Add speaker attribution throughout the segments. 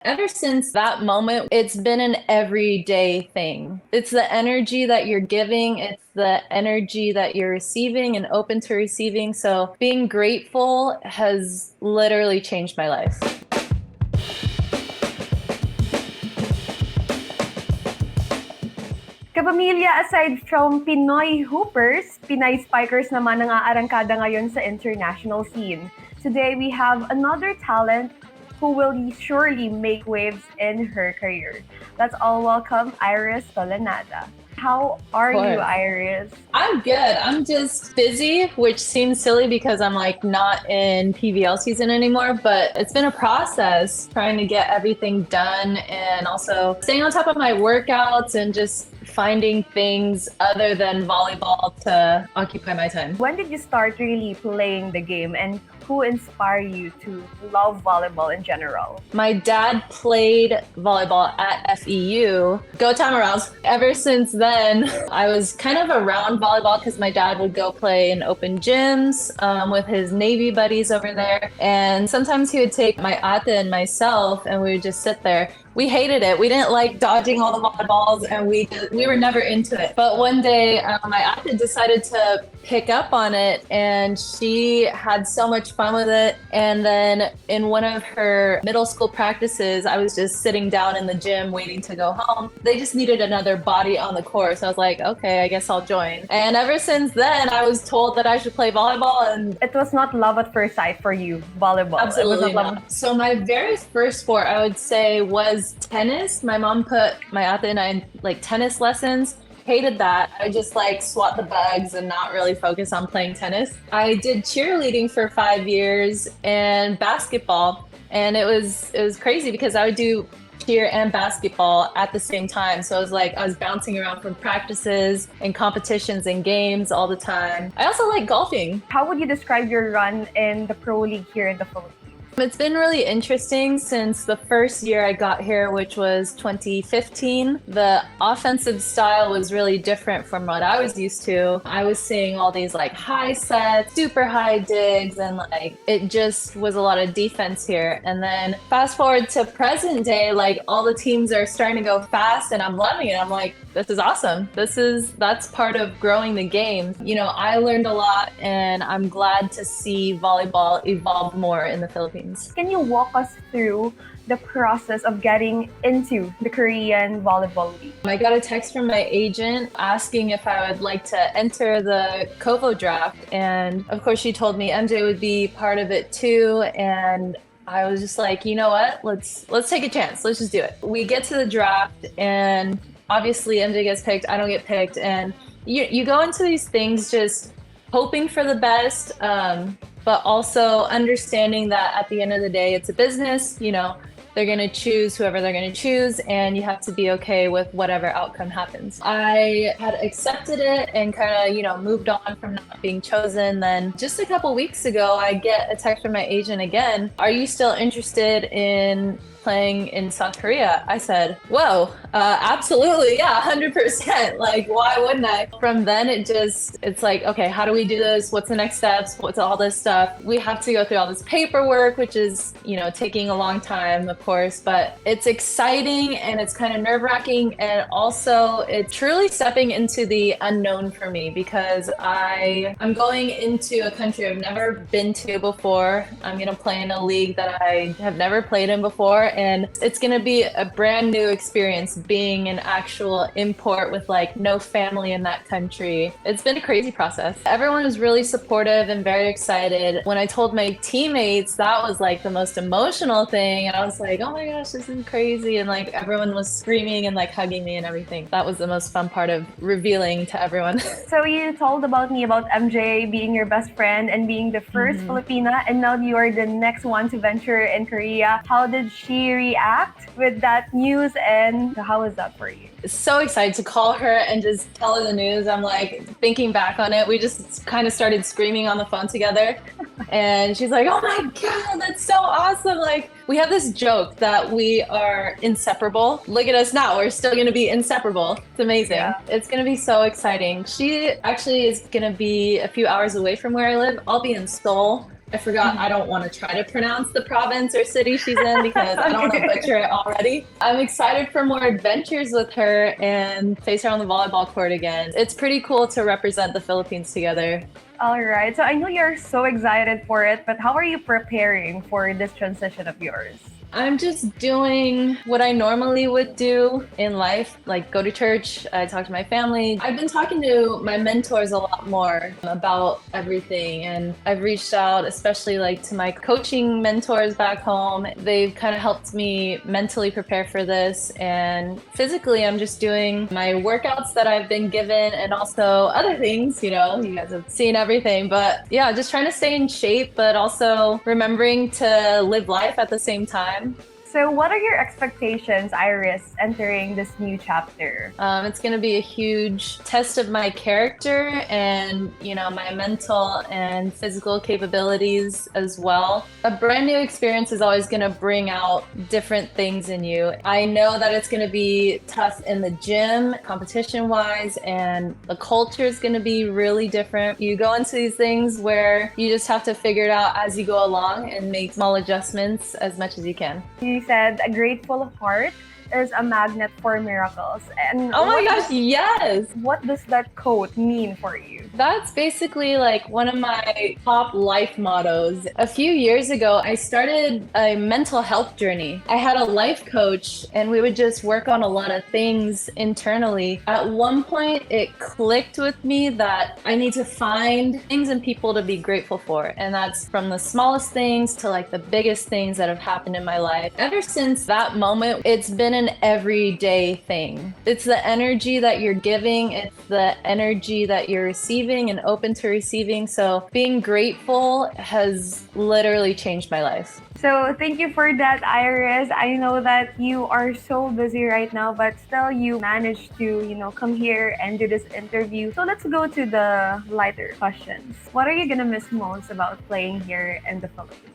Speaker 1: Ever since that moment, it's been an everyday thing. It's the energy that you're giving, it's the energy that you're receiving and open to receiving. So being grateful has literally changed my life.
Speaker 2: Kapamilya, aside from Pinoy hoopers, Pinay spikers naman ang aarangkada ngayon sa international scene. Today, we have another talent who will surely make waves in her career. Let's all welcome Iris Tolenada. How are you,
Speaker 1: Course.
Speaker 2: Iris?
Speaker 1: I'm good. I'm just busy, which seems silly because I'm like not in PVL season anymore, but it's been a process trying to get everything done and also staying on top of my workouts and just finding things other than volleyball to occupy my time.
Speaker 2: When did you start really playing the game, and who inspired you to love volleyball in general?
Speaker 1: My dad played volleyball at FEU. Go Tamaraws. Ever since then, I was kind of around volleyball because my dad would go play in open gyms with his Navy buddies over there. And sometimes he would take my ate and myself and we would just sit there. We hated it. We didn't like dodging all the volleyballs and we were never into it. But one day, my ate decided to pick up on it and she had so much fun with it. And then in one of her middle school practices, I was just sitting down in the gym waiting to go home. They just needed another body on the court. So I was like, okay, I guess I'll join. And ever since then, I was told that I should play volleyball. And
Speaker 2: It was not love at first sight for you, volleyball.
Speaker 1: absolutely
Speaker 2: It was
Speaker 1: not. So my very first sport, I would say, was tennis. My mom put my ate and I in like tennis lessons. Hated that. I just like swat the bugs and not really focus on playing tennis. I did cheerleading for 5 years and basketball, and it was crazy because I would do cheer and basketball at the same time. So it was like I was bouncing around from practices and competitions and games all the time. I also like golfing.
Speaker 2: How would you describe your run in the pro league here in the Philippines?
Speaker 1: It's been really interesting since the first year I got here, which was 2015. The offensive style was really different from what I was used to. I was seeing all these like high sets, super high digs, and like it just was a lot of defense here. And then fast forward to present day, like all the teams are starting to go fast and I'm loving it. I'm like, this is awesome. That's part of growing the game. You know, I learned a lot and I'm glad to see volleyball evolve more in the Philippines.
Speaker 2: Can you walk us through the process of getting into the Korean Volleyball League?
Speaker 1: I got a text from my agent asking if I would like to enter the Kovo draft. And of course, she told me MJ would be part of it too. And I was just like, you know what? Let's take a chance. Let's just do it. We get to the draft and obviously MJ gets picked. I don't get picked. And you go into these things just hoping for the best, but also understanding that at the end of the day, it's a business. You know, they're going to choose whoever they're going to choose, and you have to be okay with whatever outcome happens. I had accepted it and kind of, you know, moved on from not being chosen. Then just a couple weeks ago, I get a text from my agent again. Are you still interested in playing in South Korea? I said, whoa, absolutely. Yeah, 100%. Like, why wouldn't I? From then, it's like, okay, how do we do this? What's the next steps? What's all this stuff? We have to go through all this paperwork, which is, you know, taking a long time, of course, but it's exciting and it's kind of nerve wracking. And also it's truly stepping into the unknown for me because I'm going into a country I've never been to before. I'm going to play in a league that I have never played in before. And it's going to be a brand new experience being an actual import with like no family in that country. It's been a crazy process. Everyone was really supportive and very excited. When I told my teammates, that was like the most emotional thing. And I was like, oh my gosh, this is crazy. And like everyone was screaming and like hugging me and everything. That was the most fun part of revealing to everyone.
Speaker 2: So you told me about MJ being your best friend and being the 1st Filipina, and now you are the next one to venture in Korea. How did she react with that news, and how was that for you?
Speaker 1: So excited to call her and just tell her the news. I'm like thinking back on it. We just kind of started screaming on the phone together. And she's like, oh my God, that's so awesome. Like, we have this joke that we are inseparable. Look at us now. We're still going to be inseparable. It's amazing. Yeah. It's going to be so exciting. She actually is going to be a few hours away from where I live. I'll be in Seoul. I forgot, I don't want to try to pronounce the province or city she's in because I don't want to butcher it already. I'm excited for more adventures with her and face her on the volleyball court again. It's pretty cool to represent the Philippines together.
Speaker 2: All right. So I know you're so excited for it, but how are you preparing for this transition of yours?
Speaker 1: I'm just doing what I normally would do in life, like go to church, I talk to my family. I've been talking to my mentors a lot more about everything, and I've reached out, especially like to my coaching mentors back home. They've kind of helped me mentally prepare for this, and physically I'm just doing my workouts that I've been given and also other things, you guys have seen everything, but yeah, just trying to stay in shape, but also remembering to live life at the same time.
Speaker 2: So what are your expectations, Iris, entering this new chapter?
Speaker 1: It's going to be a huge test of my character and, my mental and physical capabilities as well. A brand new experience is always going to bring out different things in you. I know that it's going to be tough in the gym, competition-wise, and the culture is going to be really different. You go into these things where you just have to figure it out as you go along and make small adjustments as much as you can.
Speaker 2: You said a grateful heart is a magnet for miracles. And
Speaker 1: oh my gosh, yes!
Speaker 2: What does that quote mean for you?
Speaker 1: That's basically like one of my top life mottos. A few years ago, I started a mental health journey. I had a life coach and we would just work on a lot of things internally. At one point, it clicked with me that I need to find things and people to be grateful for. And that's from the smallest things to like the biggest things that have happened in my life. Ever since that moment, it's been an everyday thing. It's the energy that you're giving, it's the energy that you're receiving and open to receiving. So being grateful has literally changed my life.
Speaker 2: So thank you for that, Iris. I know that you are so busy right now, but still you managed to, come here and do this interview. So let's go to the lighter questions. What are you gonna miss most about playing here in the Philippines?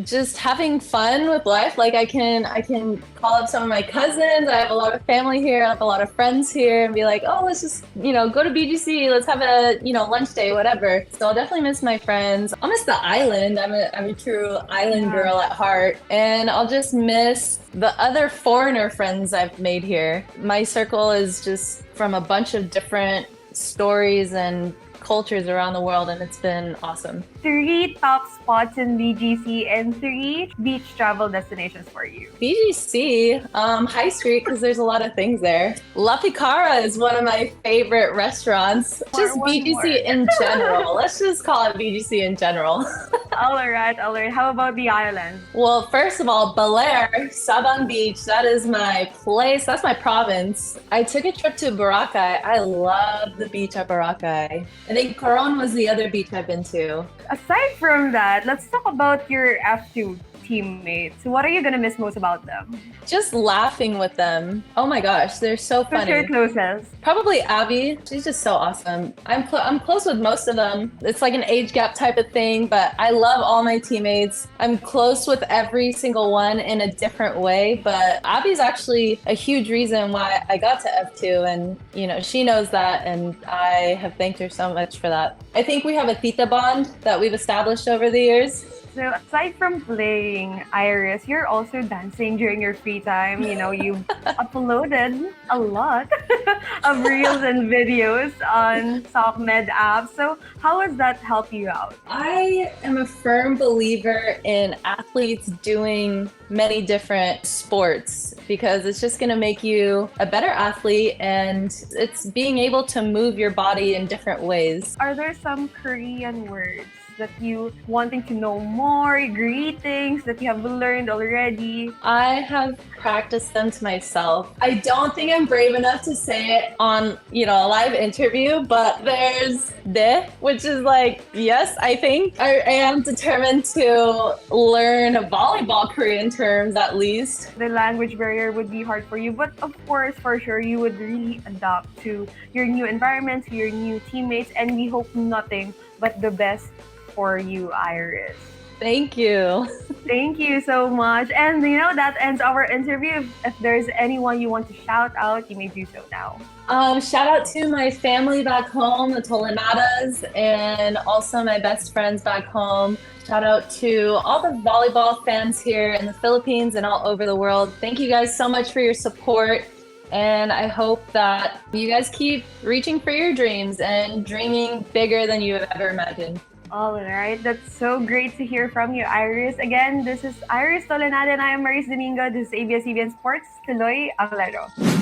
Speaker 1: Just having fun with life. Like I can call up some of my cousins. I have a lot of family here. I have a lot of friends here and be like, oh, let's just, go to BGC. Let's have a, lunch day, whatever. So I'll definitely miss my friends. I'll miss the island. I'm a true island girl at heart. And I'll just miss the other foreigner friends I've made here. My circle is just from a bunch of different stories and cultures around the world, and it's been awesome.
Speaker 2: 3 top spots in BGC and 3 beach travel destinations for you.
Speaker 1: BGC, High Street, because there's a lot of things there. La Picara is one of my favorite restaurants. Just BGC in general. Let's just call it BGC in general.
Speaker 2: All right. How about the island?
Speaker 1: Well, first of all, Belair, Sabang Beach, that is my place. That's my province. I took a trip to Boracay. I love the beach at Boracay. I think Coron was the other beach I've been to.
Speaker 2: Aside from that, let's talk about your F2 teammates. What are you gonna miss most about them?
Speaker 1: Just laughing with them. Oh my gosh, they're so funny.
Speaker 2: Who's your closest?
Speaker 1: Probably Abby. She's just so awesome. I'm close with most of them. It's like an age gap type of thing, but I love all my teammates. I'm close with every single one in a different way, but Abby's actually a huge reason why I got to F2, and she knows that, and I have thanked her so much for that. I think we have a tita bond that we've established over the years.
Speaker 2: So aside from playing, Iris, you're also dancing during your free time. You've uploaded a lot of reels and videos on SocMed app. So how has that helped you out?
Speaker 1: I am a firm believer in athletes doing many different sports because it's just going to make you a better athlete, and it's being able to move your body in different ways.
Speaker 2: Are there some Korean words that you wanting to know more, greetings that you have learned already?
Speaker 1: I have practiced them to myself. I don't think I'm brave enough to say it on, a live interview, but there's de, which is like, yes, I think. I am determined to learn volleyball Korean terms at least.
Speaker 2: The language barrier would be hard for you, but of course, for sure, you would really adapt to your new environment, to your new teammates, and we hope nothing but the best for you, Iris.
Speaker 1: Thank you.
Speaker 2: Thank you so much. And that ends our interview. If there's anyone you want to shout out, you may do so now.
Speaker 1: Shout out to my family back home, the Tolenadas, and also my best friends back home. Shout out to all the volleyball fans here in the Philippines and all over the world. Thank you guys so much for your support. And I hope that you guys keep reaching for your dreams and dreaming bigger than you have ever imagined.
Speaker 2: All right, that's so great to hear from you, Iris. Again, this is Iris Tolenada and I am Maris Domingo. This is ABS-CBN Sports. Tuloy ang laro.